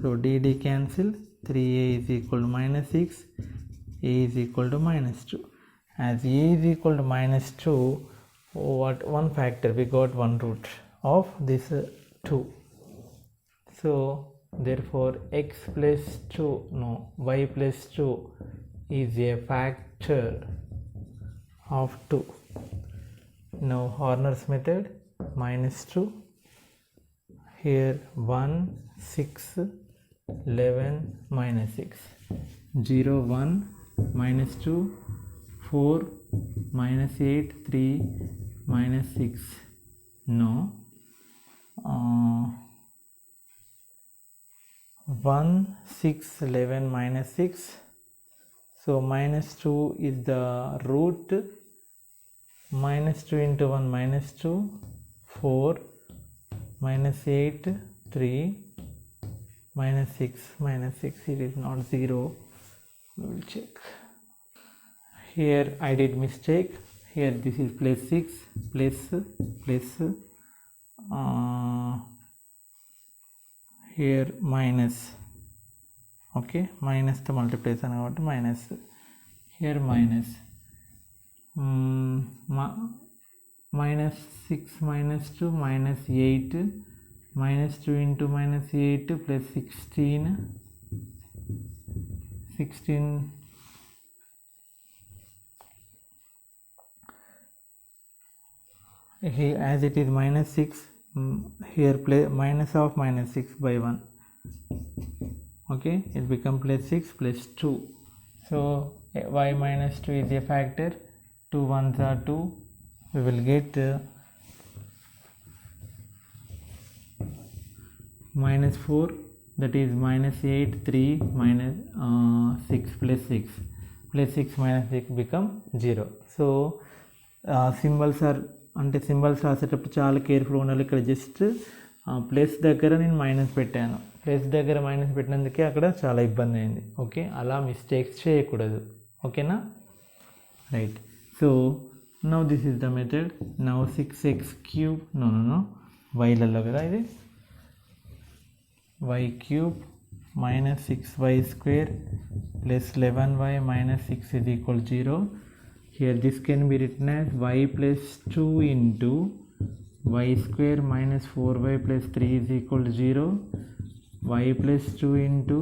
So dd cancel, 3a is equal to minus 6, a is equal to minus 2. As a is equal to minus 2, what one factor, we got one root of this 2. So therefore x plus 2, no, y plus 2 is a factor of 2. Now Horner's method, minus 2, here 1 6 11 minus 6, 0 1 minus 2 4 minus 8 3 minus 6, no, 1 6 11 minus 6. So minus 2 is the root, minus 2 into 1 minus 2, 4 minus 8 3 minus 6, it is not 0, we will check. Here I did mistake, here this is plus 6 plus here minus, okay, minus to multiply కాబట్టి minus, here minus, minus 6 minus 2 minus 8, minus 2 into minus 8 plus 16 here, as it is minus 6, here minus of minus 6 by 1, okay, it become plus 6 plus 2. So y minus 2 is a factor, 2 ones are 2, we will get minus 4, that is minus 8 3 minus 6 plus 6 minus 6 become 0. So symbols are, అంటే symbols రాసేటప్పుడు చాలా కేర్ఫుల్గా ఉండాలి. ఇక్కడ just plus దగ్గర నేను minus పెట్టాను, plus దగ్గర మైనస్ పెట్టినందుకే అక్కడ చాలా ఇబ్బంది అయింది. ఓకే, అలా మిస్టేక్స్ చేయకూడదు. ఓకేనా, right. So now this is the method. Now 6x cube, నో వైలలో కదా ఇది, y cube minus 6y square plus 11y minus 6 is equal to 0. Here this can be written as y plus 2 into y square minus 4y plus 3 is equal to 0. Y plus 2 into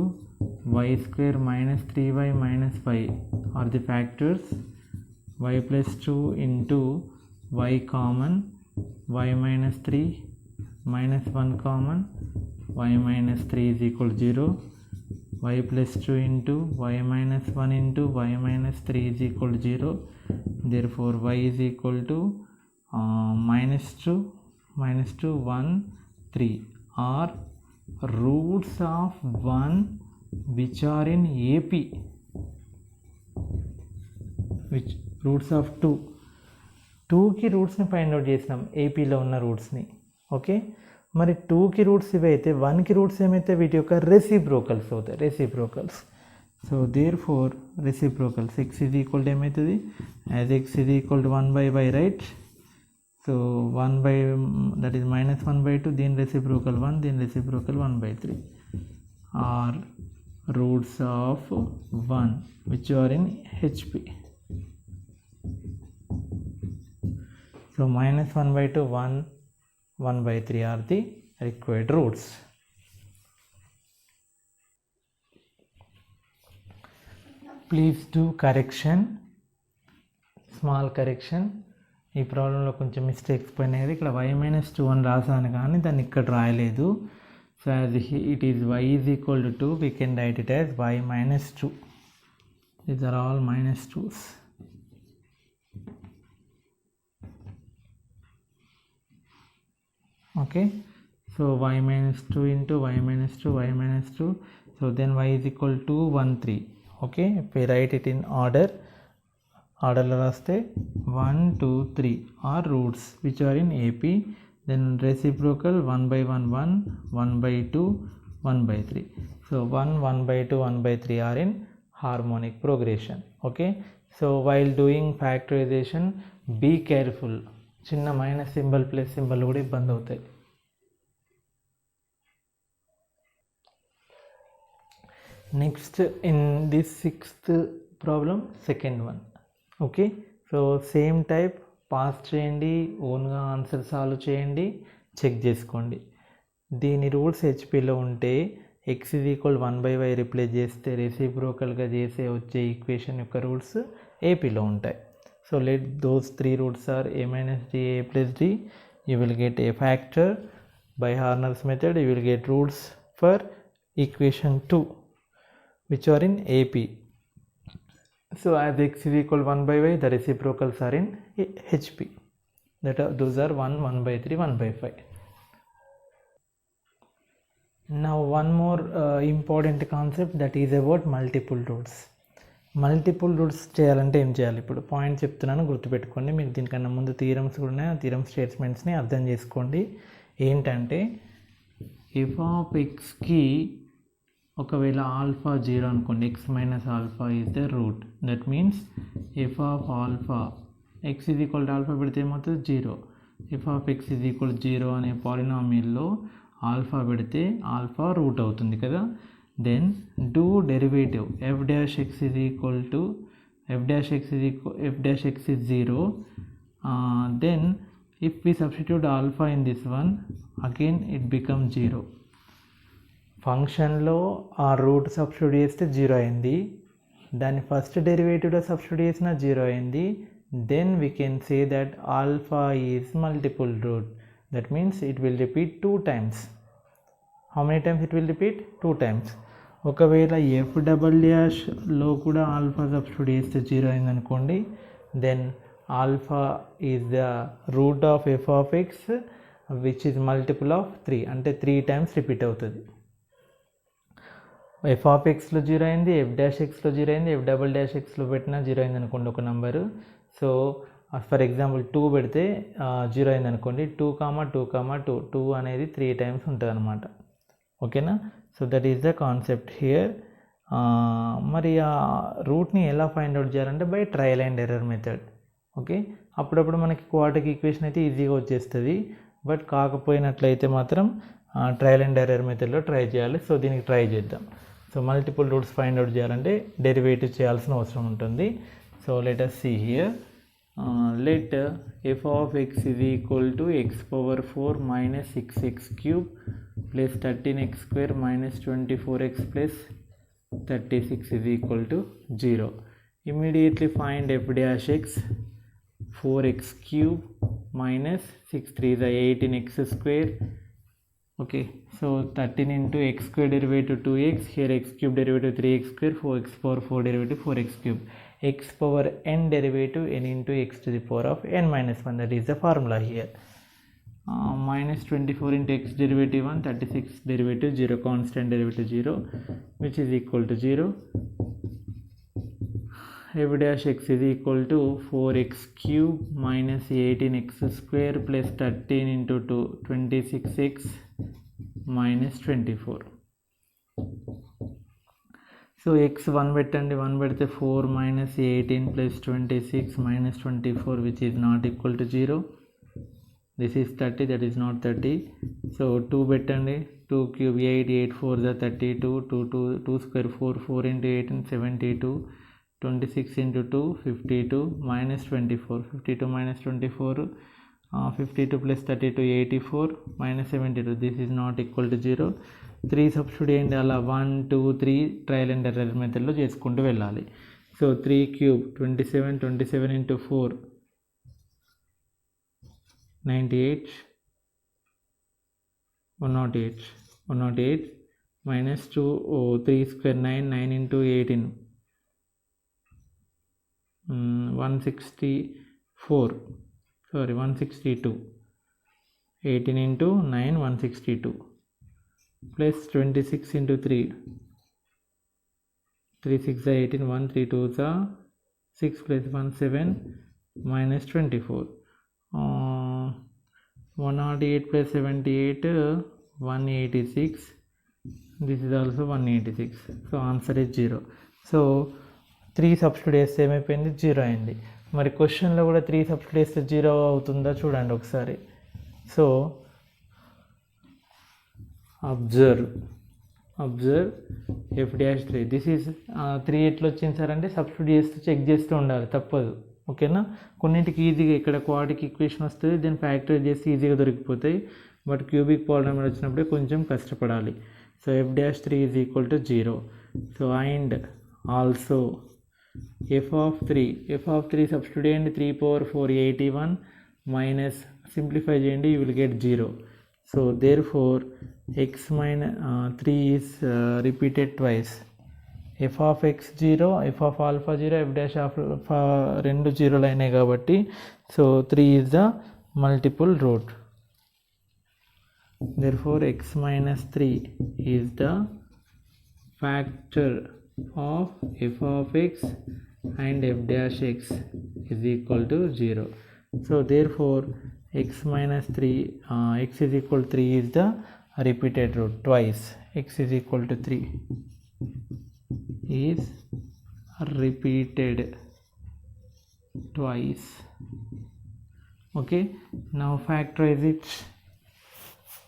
y square minus 3y minus 5 are the factors. Y plus 2 into y common, y minus 3 minus 1 common, y minus 3 is equal to 0. Y plus 2 into y minus 1 into y minus 3 is equal to 0. Therefore y is equal to minus 2 1 3, or roots of 1 which are in AP, which roots of 2కి రూట్స్ని find out చేసినాం ఏపీలో ఉన్న రూట్స్ని. Okay, మరి 2కి roots ఇవైతే 1కి roots ఏమైతే వీటి యొక్క రెసిప్రోకల్స్ అవుతాయి, reciprocals. So there four reciprocals x is equal to ఏమవుతుంది, as x is equal to 1/y, right. So 1 that is -1/2, దీని రెసిప్రోకల్ 1, దీని reciprocal 1/3 are roots of 1 which are in HP. So -1/2, 1, 1/3 are the required roots. Please do correction, small correction. ఈ ప్రాబ్లంలో కొంచెం mistakes పోయినాయి. ఇక్కడ y-2 అని రాసాను కానీ దాన్ని ఇక్కడ రాయలేదు. So as it is y is equal to 2, we can write it as y-2. These are all -2s. Okay, so y-2 into y-2, y-2, so then y is equal to 1, 3. Okay, if we write it in order lo raste 1, 2, 3 are roots which are in AP, then reciprocal 1/1, 1, 1/2, 1/3. So 1, 1/2, 1/3 are in harmonic progression. Okay, so while doing factorization be careful, చిన్న minus symbol plus symbol కూడా ఇబ్బంది అవుతాయి. Next in this 6th problem, second one. Okay, so same type pass చేయండి, ఓన్గా answer solve చేయండి, check చేసుకోండి. దీని rules హెచ్పిలో ఉంటే x is equal 1/y replace చేస్తే రెసిప్రోకల్గా చేసే వచ్చే ఈక్వేషన్ యొక్క రూల్స్ ఏపీలో ఉంటాయి. So let those 3 roots are a minus d, a plus d. You will get a factor. By Harner's method you will get roots for equation 2 which are in AP. So as x is equal 1/y, the reciprocals are in HP. Those are 1, 1/3, 1/5. Now one more important concept, that is about multiple roots. Multiple roots చేయాలంటే ఏం చేయాలి? ఇప్పుడు point చెప్తున్నాను, గుర్తుపెట్టుకోండి. మీకు దీనికన్నా ముందు theorems కూడా ఉన్నాయి, ఆ థీరమ్ స్టేట్మెంట్స్ని అర్థం చేసుకోండి. ఏంటంటే ఎఫ్ ఆఫ్ ఎక్స్కి ఒకవేళ ఆల్ఫా 0 అనుకోండి, x minus alpha is the route. That means F of alpha X is equal to alpha పెడితే ఏమవుతుంది? 0. F of X is equal 0 అనే పాలినామియల్లో ఆల్ఫా పెడితే ఆల్ఫా రూట్ అవుతుంది కదా. Then do derivative f dash x is equal to f dash x is 0. Then if we substitute alpha in this one, again it becomes 0. ఫంక్షన్లో ఆ route substitute చేస్తే 0 అయింది, దాన్ని first డెరివేటివ్లో substitute చేసిన 0 అయింది. Then we can say that alpha is multiple root. That means it will repeat 2 times. How many times it will repeat? 2 times. ఒకవేళ f double డాష్లో కూడా ఆల్ఫా సబ్స్టిట్యూట్ చేస్తే 0 అయింది అనుకోండి, then alpha is the root of f of x which is multiple of 3, అంటే 3 times repeat అవుతుంది. F of ఎక్స్లో 0 అయింది, ఎఫ్ డాష్ ఎక్స్లో 0 అయింది, ఎఫ్ డబల్ డాష్ ఎక్స్లో పెట్టినా 0 అయింది అనుకోండి ఒక నెంబరు. సో ఫర్ ఎగ్జాంపుల్ 2 పెడితే 0 అయింది అనుకోండి, 2, 2, 2 అనేది 3 times ఉంటుంది అనమాట. ఓకేనా? So that is the concept here. మరి ఆ రూట్ని ఎలా ఫైండ్ అవుట్ చేయాలంటే by trial and error method. Okay, అప్పుడప్పుడు మనకి క్వాడ్రాటిక్ ఈక్వేషన్ అయితే ఈజీగా వచ్చేస్తుంది, బట్ కాకపోయినట్లయితే మాత్రం ట్రయల్ అండ్ ఎర్రర్ మెథడ్లో ట్రై చేయాలి. సో దీనికి ట్రై చేద్దాం. So multiple roots find out చేయాలంటే డెరివేటివ్ చేయాల్సిన అవసరం ఉంటుంది. So let us see here. Let f of x is equal to x power 4 minus 6x cube plus 13x square minus 24x plus 36 is equal to 0. Immediately find f dash x. 4x cube minus 6 3 is 18x square. Okay, so 13 into x square derivative 2x, here x cube derivative 3x square, 4x power 4 derivative 4x cube, x power n derivative n into x to the power of n minus 1. That is the formula here. minus 24 into x derivative 1, 36 derivative 0, constant derivative 0, which is equal to 0. F dash x is equal to 4x cube minus 18x square plus 13 into 2, 26x minus 24. So x 1 పెట్టండి, 1 పెడితే 4 minus 18 plus 26 minus 24, which is not equal to 0. This is 30, that is not 30. So 2 పెట్టండి, 2 cube 8, 8 4 the 32, 2 square 4, 4 into 18 72, 26 into 2 52 minus 24, 52 minus 24, 52 plus 32 84 minus 72. This is not equal to 0. 3 substitute చేయండి, అలా 1 2 3 trial and error మెథడ్లో చేసుకుంటూ వెళ్ళాలి. So 3 cube 27, 27 into 4 98, 108 minus 2 3 square 9, 9 into 18 162, 18 into 9 162 plus 26 into 3, 3 6 18, 1 3 2 6 plus 1 7 minus 24, 108 plus 78 186. This is also 186. So answer is 0. So 3 substitute చేస్తే ఏమైపోయింది, 0 అయింది. మరి క్వశ్చన్లో కూడా 3 సబ్స్టిట్యూట్ చేస్తే 0 అవుతుందా చూడండి ఒకసారి. So observe F dash 3. This is 3 ఎట్లా వచ్చింది సార్ అంటే సబ్స్టిట్యూట్ చేస్తూ చెక్ చేస్తూ ఉండాలి, తప్పదు. ఓకేనా, కొన్నింటికి ఈజీగా ఇక్కడ క్వాడ్రాటిక్ ఈక్వేషన్ వస్తుంది, దీన్ని ఫ్యాక్టరైజ్ చేస్తే ఈజీగా దొరికిపోతాయి. బట్ క్యూబిక్ పాలినామియల్ వచ్చినప్పుడే కొంచెం కష్టపడాలి. So F dash 3 is equal to 0. So and also f of 3 substitute చేయండి, 3 power 4 81 మైనస్ సింప్లిఫై చేయండి, you will get 0. So therefore x minus 3 is repeated twice. f of x 0, f of alpha 0, f dash of alpha రెండు 0లు అయినాయి కాబట్టి so 3 is the multiple root. Therefore x minus 3 is the factor of f of x and f dash x is equal to 0. So therefore x minus 3 x is equal to 3 is the repeated root twice. X is equal to 3 is repeated twice. Okay, now factorize it.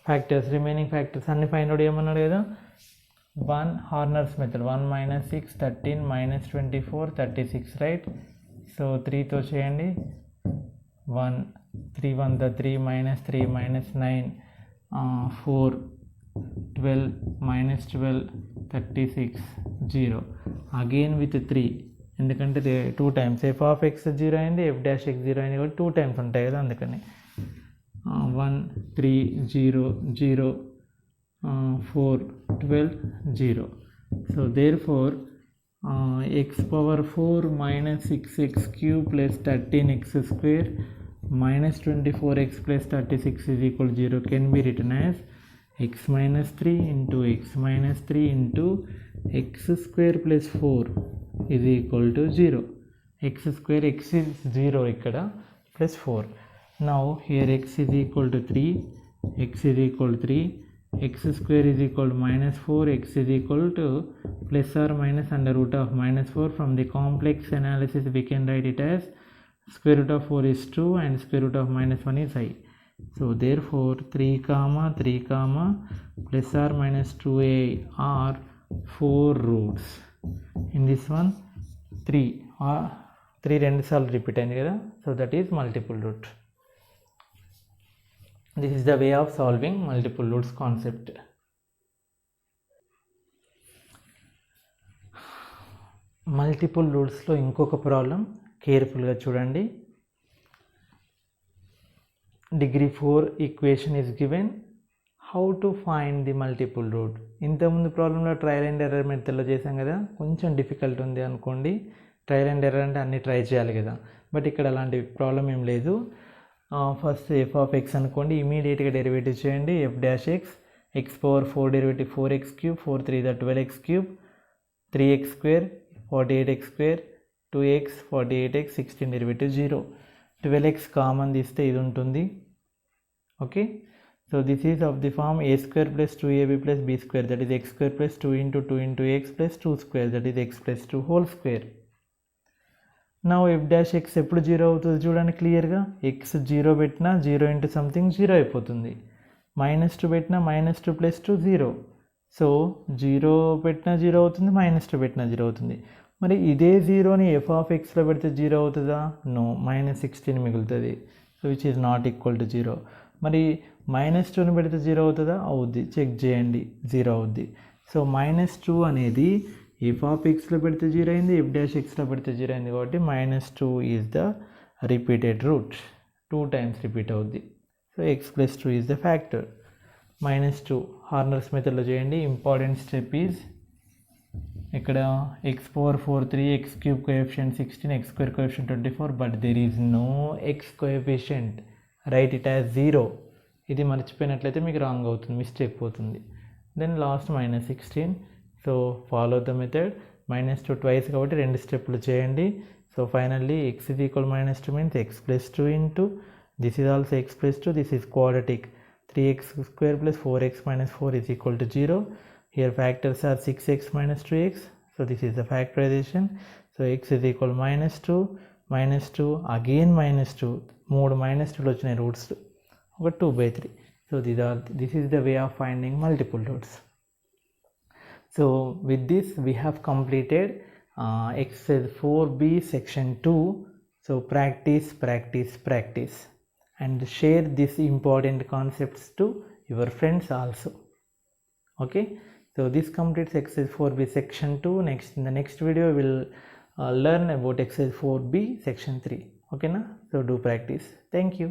Factors, remaining factors అన్ని find out చేయమన్నాడు కదా. 1 Horner's method, 1 minus 6 13 minus 24 36, right? So 3 తో చేయండి, 1 3 1 the 3 minus 3 minus 9 4 12 minus 12 36 0 again with 3, ఎందుకంటే 2 times f of x 0 అయింది, f dash x 0 అయింది కాబట్టి 2 times ఉంటాయి కదా, అందుకని 1 3 0 0 4 12 0. So therefore x power 4 minus 6x cube plus 13x square minus 24x plus 36 is equal to 0 can be written as x minus 3 into x minus 3 into x square plus 4 is equal to 0. x square, x is 0 ikkada plus 4. Now here x is equal to 3, x is equal to 3, x square is equal to minus 4, x is equal to plus or minus under root of minus 4. From the complex analysis we can write it as square root of 4 is 2 and square root of minus 1 is I. So therefore 3 comma 3 comma plus or minus 2a are 4 roots. In this one 3 రెండు సార్లు repeat అయింది కదా, so that is multiple root. This is the way of solving multiple roots concept. Multiple రూట్స్లో ఇంకొక ప్రాబ్లం కేర్ఫుల్గా చూడండి. Degree 4 equation is given, how to find the multiple root. ఇంతకుముందు ప్రాబ్లంలో ట్రయల్ అండ్ ఎర్రర్ మెథడ్లో చేసాం కదా, కొంచెం డిఫికల్ట్ ఉంది అనుకోండి. ట్రయల్ అండ్ ఎర్రర్ అంటే అన్నీ ట్రై చేయాలి కదా, బట్ ఇక్కడ అలాంటి ప్రాబ్లం ఏం లేదు. ఫస్ట్ ఎఫ్ ఆఫ్ ఎక్స్ అనుకోండి, ఇమీడియట్గా డెరివేటివ్ చేయండి. F dash x, x power 4 derivative 4x cube, 4 3 the 12x cube, 3x square 48x square, 2x 48x, 16 derivative 0. 12x common తీస్తే ఇది ఉంటుంది. Okay, so this is of the form a square plus 2ab plus b square, that is x square plus 2 into 2 into x plus 2 square, that is x plus 2 whole square. Now f dash X ఎప్పుడు 0 అవుతుంది చూడండి క్లియర్గా. X 0 పెట్టినా 0 into something 0 అయిపోతుంది. -2 పెట్టినా -2 plus 2 0. So 0 పెట్టినా 0 అవుతుంది, -2 పెట్టినా 0 అవుతుంది. మరి ఇదే 0ని ఎఫ్ ఆఫ్ ఎక్స్లో పెడితే 0 అవుతుందా? నో, -16 మిగులుతుంది. So which is not equal to 0. మరి -2ని పెడితే 0 అవుతుందా? అవుద్ది, చెక్ చేయండి, 0 అవుద్ది. సో -2 అనేది ఎఫ్ ఆఫ్ ఎక్స్లో పెడితే 0 అయింది, ఎఫ్ డాష్ ఎక్స్లో పెడితే 0 అయింది. కాబట్టి -2 is the repeated root, 2 times repeat అవుద్ది. So x plus 2 is the factor. -2 Horner's మెథడ్లో చేయండి. ఇంపార్టెంట్ స్టెప్ ఈజ్ ఇక్కడ x power 4 3, x cube coefficient 16, x square coefficient 24, but there is no x coefficient, right it as 0. ఇది మర్చిపోయినట్లయితే మీకు wrong అవుతుంది, mistake పోతుంది. Then last -16. So follow the method. -2 twice కాబట్టి 2 స్టెప్లు చేయండి. So finally X is equal -2 means X plus 2 into this is also X plus 2, this is quadratic, 3x square plus 4x minus 4 is equal to 0. Here factors are 6x minus 2x. So this is the factorization. So x is equal -2, again -2, మూడు -2 వచ్చినాయి roots, ఒక 2/3. So this is the way of finding multiple roots. So with this we have completed exercise 4b section 2. So practice and share these important concepts to your friends also. Okay, so this completes exercise 4b section 2. In the next video we will learn about exercise 4b section 3. Okay na? So do practice. Thank you.